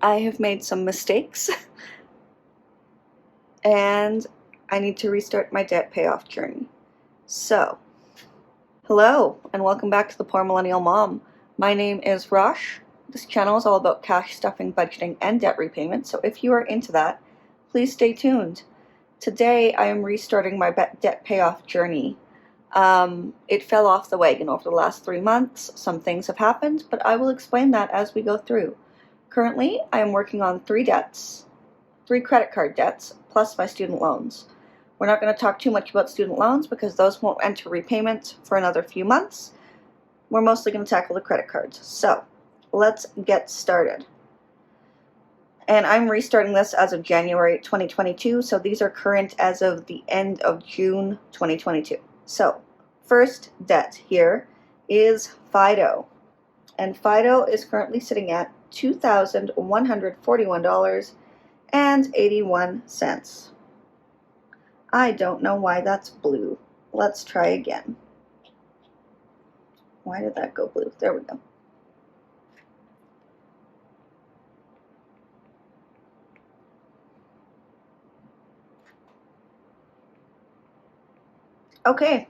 I have made some mistakes and I need to restart my debt payoff journey. So, hello and welcome back to the Poor Millennial Mom. My name is Rosh. This channel is all about cash stuffing, budgeting, and debt repayment, so if you are into that, please stay tuned. Today I am restarting my debt payoff journey. It fell off the wagon over the last 3 months. Some things have happened, but I will explain that as we go through. Currently, I am working on 3 credit card debts, plus my student loans. We're not going to talk too much about student loans because those won't enter repayment for another few months. We're mostly going to tackle the credit cards. So, let's get started. And I'm restarting this as of January 2022, so these are current as of the end of June 2022. So, first debt here is Fido. And Fido is currently sitting at $2,141.81. I don't know why that's blue. Let's try again. Why did that go blue? There we go. Okay,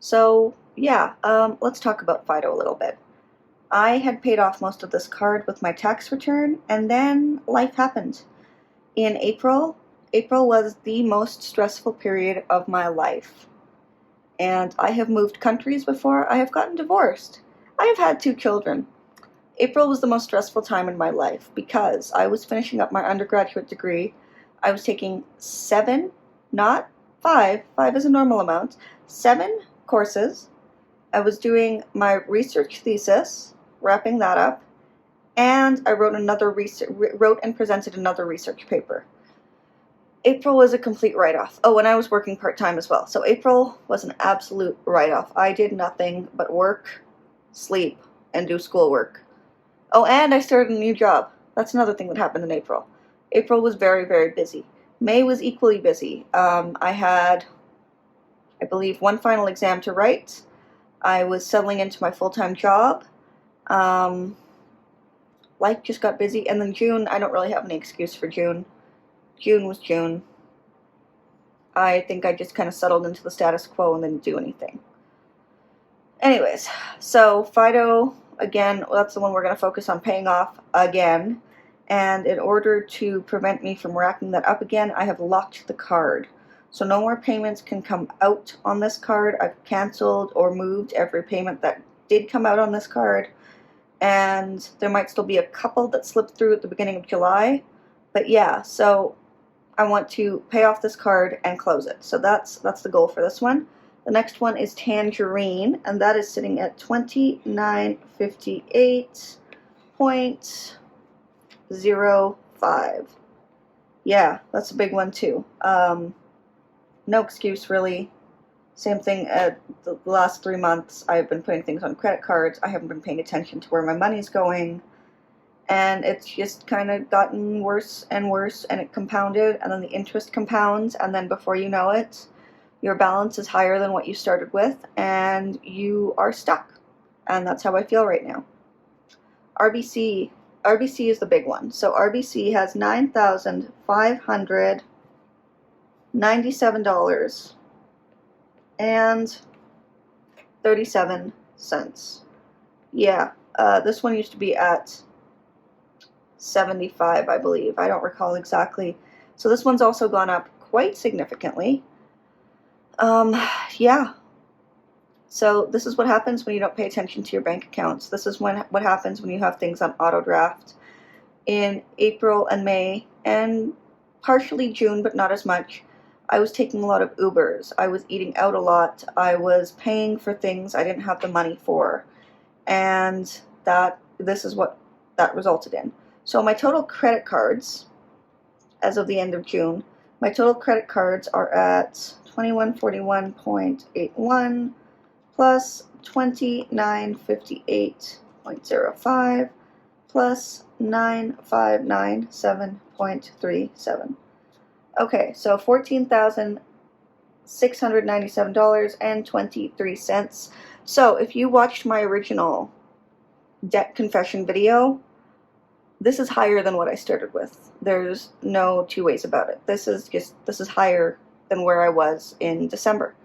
so yeah, let's talk about Fido a little bit. I had paid off most of this card with my tax return, and then life happened. In April was the most stressful period of my life. And I have moved countries before. I have gotten divorced. I have had 2 children. April was the most stressful time in my life because I was finishing up my undergraduate degree. I was taking 7, not 5 is a normal amount, 7 courses. I was doing my research thesis, wrapping that up, and I wrote and presented another research paper. April was a complete write-off. Oh, and I was working part-time as well. So April was an absolute write-off. I did nothing but work, sleep, and do schoolwork. Oh, and I started a new job. That's another thing that happened in April. April was very, very busy. May was equally busy. I had, I believe, 1 final exam to write. I was settling into my full-time job. Life just got busy. And then June, I don't really have any excuse for June. June was June. I think I just kind of settled into the status quo and didn't do anything. Anyways, so Fido, again, that's the one we're going to focus on paying off again. And in order to prevent me from racking that up again, I have locked the card. So no more payments can come out on this card. I've canceled or moved every payment that did come out on this card. And there might still be a couple that slipped through at the beginning of July. But yeah, so I want to pay off this card and close it. So that's the goal for this one. The next one is Tangerine, and that is sitting at $29.58.05. Yeah, that's a big one too. No excuse really. Same thing at the last 3 months. I've been putting things on credit cards. I haven't been paying attention to where my money's going. And it's just kind of gotten worse and worse, and it compounded, and then the interest compounds, and then before you know it, your balance is higher than what you started with, and you are stuck. And that's how I feel right now. RBC is the big one. So RBC has $9,597.37. Yeah, this one used to be at 75, I believe. I don't recall exactly. So this one's also gone up quite significantly. Yeah. So this is what happens when you don't pay attention to your bank accounts. This is what happens when you have things on auto draft. In April and May, and partially June, but not as much, I was taking a lot of Ubers. I was eating out a lot. I was paying for things I didn't have the money for. And this is what that resulted in. So my total credit cards, as of the end of June, my total credit cards are at $2141.81 plus $2958.05 plus $9597.37. Okay, so $14,697.23. So if you watched my original debt confession video, This is higher than what I started with. There's no two ways about it. This is higher than where I was in December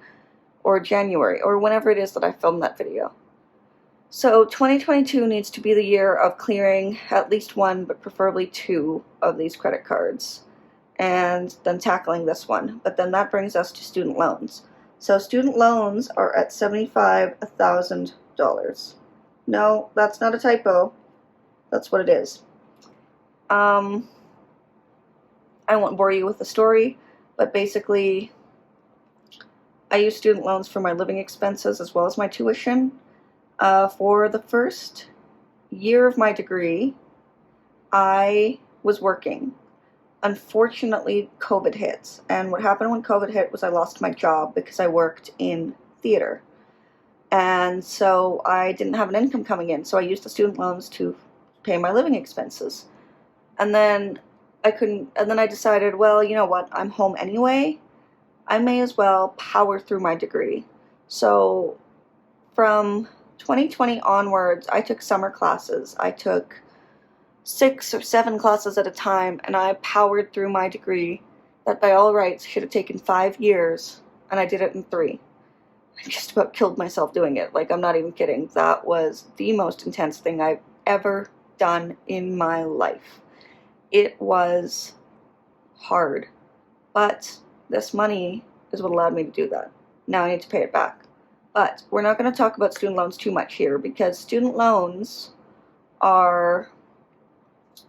or January or whenever it is that I filmed that video. So 2022 needs to be the year of clearing at least one, but preferably two of these credit cards, and then tackling this one. But then that brings us to student loans. So student loans are at $75,000. No, that's not a typo. That's what it is. I won't bore you with the story, but basically I use student loans for my living expenses as well as my tuition. For the first year of my degree, I was working. Unfortunately, COVID hit, and what happened when COVID hit was I lost my job because I worked in theater, and so I didn't have an income coming in, so I used the student loans to pay my living expenses. And then I decided, well, you know what, I'm home anyway, I may as well power through my degree. So from 2020 onwards, I took summer classes. I took 6 or 7 classes at a time, and I powered through my degree that by all rights should have taken 5 years, and I did it in 3. I just about killed myself doing it. Like, I'm not even kidding. That was the most intense thing I've ever done in my life. It was hard, but this money is what allowed me to do that. Now I need to pay it back. But we're not going to talk about student loans too much here, because student loans are,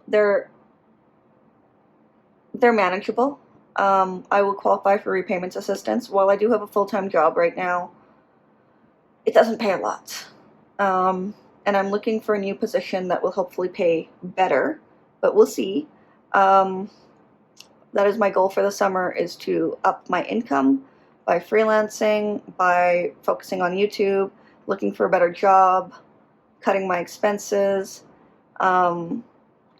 they're manageable. I will qualify for repayment assistance. While I do have a full-time job right now, it doesn't pay a lot. And I'm looking for a new position that will hopefully pay better, but we'll see. That is my goal for the summer, is to up my income by freelancing, by focusing on YouTube, looking for a better job, cutting my expenses,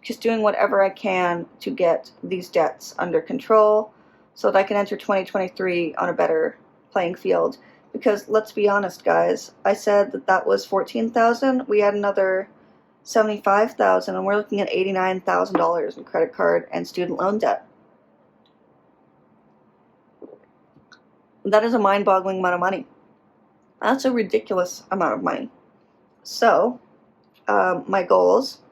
just doing whatever I can to get these debts under control so that I can enter 2023 on a better playing field. Because let's be honest, guys, I said that was $14,000. We had another $75,000, and we're looking at $89,000 in credit card and student loan debt. That is a mind-boggling amount of money. That's a ridiculous amount of money. So, my goals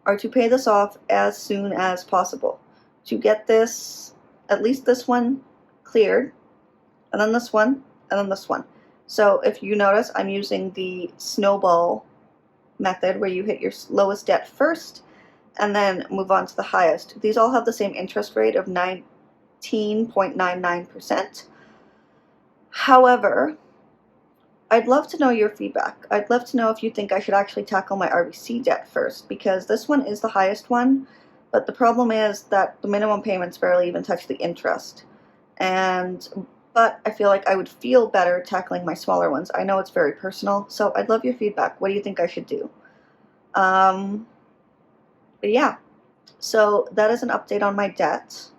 are to pay this off as soon as possible. To get this, at least this one, cleared, and then this one, and then this one. So if you notice, I'm using the snowball method where you hit your lowest debt first and then move on to the highest. These all have the same interest rate of 19.99%. However, I'd love to know your feedback. I'd love to know if you think I should actually tackle my RBC debt first, because this one is the highest one, but the problem is that the minimum payments barely even touch the interest. But I feel like I would feel better tackling my smaller ones. I know it's very personal, so I'd love your feedback. What do you think I should do? But yeah, so that is an update on my debt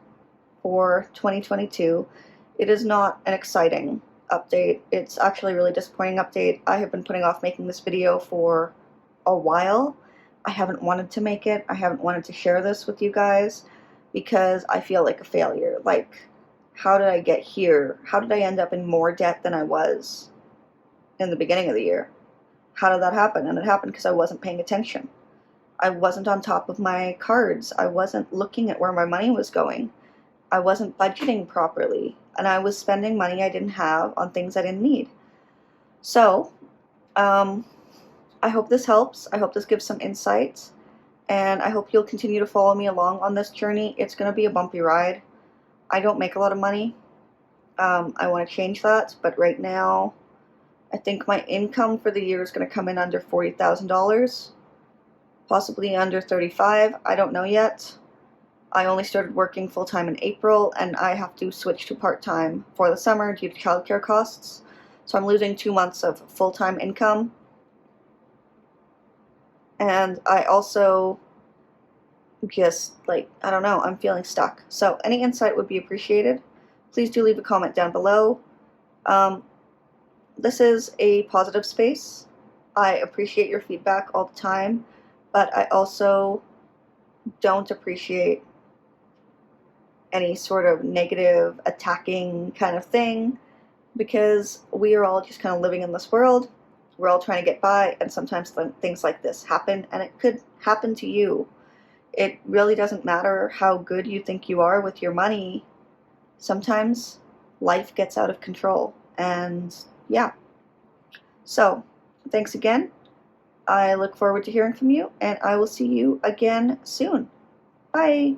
for 2022. It is not an exciting update. It's actually a really disappointing update. I have been putting off making this video for a while. I haven't wanted to make it. I haven't wanted to share this with you guys because I feel like a failure. Like, how did I get here? How did I end up in more debt than I was in the beginning of the year? How did that happen? And it happened because I wasn't paying attention. I wasn't on top of my cards. I wasn't looking at where my money was going. I wasn't budgeting properly. And I was spending money I didn't have on things I didn't need. So, I hope this helps. I hope this gives some insights. And I hope you'll continue to follow me along on this journey. It's going to be a bumpy ride. I don't make a lot of money. I want to change that, but right now I think my income for the year is going to come in under $40,000, possibly under 35. I don't know yet. I only started working full-time in April, and I have to switch to part-time for the summer due to childcare costs. So I'm losing 2 months of full-time income. And I also just, like, I don't know, I'm feeling stuck. So any insight would be appreciated. Please do leave a comment down below. This is a positive space. I appreciate your feedback all the time, but I also don't appreciate any sort of negative, attacking kind of thing, because we are all just kind of living in this world. We're all trying to get by, and sometimes things like this happen, and it could happen to you. It really doesn't matter how good you think you are with your money. Sometimes life gets out of control, and yeah. So, thanks again. I look forward to hearing from you, and I will see you again soon. Bye.